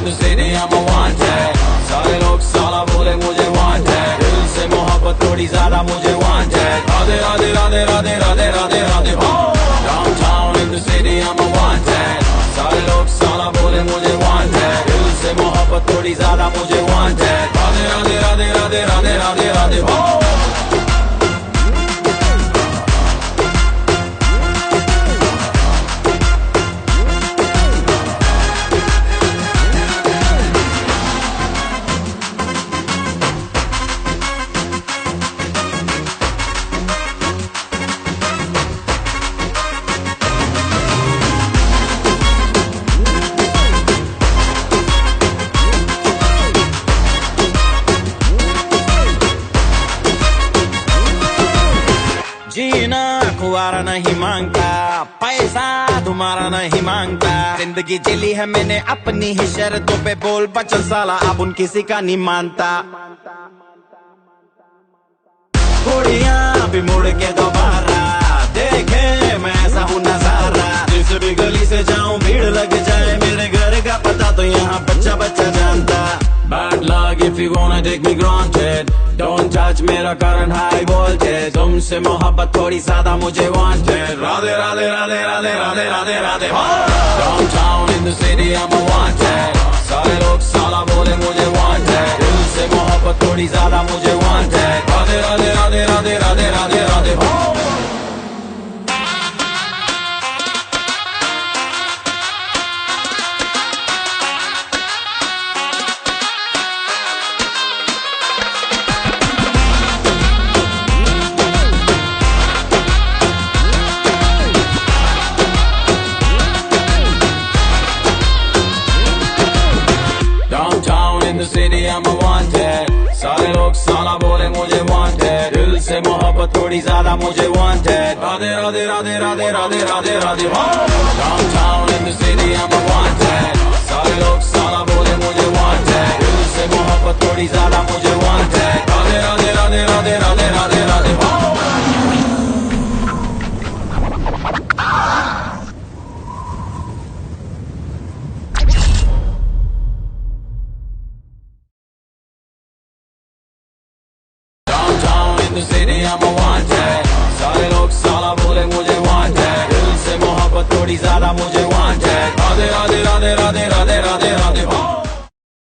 in the city, I'm a wanted. सारे लोग साला बोले मुझे wanted. दिल से मोहब्बत थोड़ी ज्यादा मुझे wanted. राधे राधे राधे राधे राधे राधे राधे हो. Downtown in the city, I'm a wanted. सारे लोग साला बोले मुझे wanted. दिल से मोहब्बत थोड़ी ज्यादा मुझे wanted. राधे राधे राधे राधे राधे राधे राधे हो. जीना कुआरा नहीं मांगता, पैसा तुम्हारा नहीं मांगता। जिंदगी जिली है मैंने अपनी ही शर्तों पे, बोल बचल साला अब उन किसी का नहीं मानता। कुड़ियाँ भी मुड़ के दोबारा देखे मैं ऐसा हूँ नजारा। जिस भी गली से जाऊं भीड़ लग जाए, मेरे घर का पता तो यहाँ बच्चा बच्चा जानता। Bad luck if you wanna take me granted, don't touch मेरा current high voltage। तुमसे मोहब्बत थोड़ी ज्यादा मुझे wanted। राधे राधे राधे राधे राधे राधे राधे हो। Downtown in the city I'm a wanted। सारे लोग साला बोले मुझे wanted। दिल से मोहब्बत थोड़ी ज्यादा मुझे wanted। राधे राधे राधे राधे राधे राधे राधे हो। In the city I'm a wanted। सारे लोग साला बोले मुझे wanted। दिल से मोहब्बत थोड़ी ज्यादा मुझे wanted। राधे राधे राधे राधे राधे राधे राधे हो। Downtown in the city I'm a wanted। सारे लोग साला बोले मुझे wanted। दिल से मोहब्बत थोड़ी ज्यादा मुझे wanted। राधे राधे राधे राधे राधे राधे राधे हो। In the city I'm a wanted। सारे लोग साला बोले मुझे wanted। दिल से मोहब्बत थोड़ी ज्यादा मुझे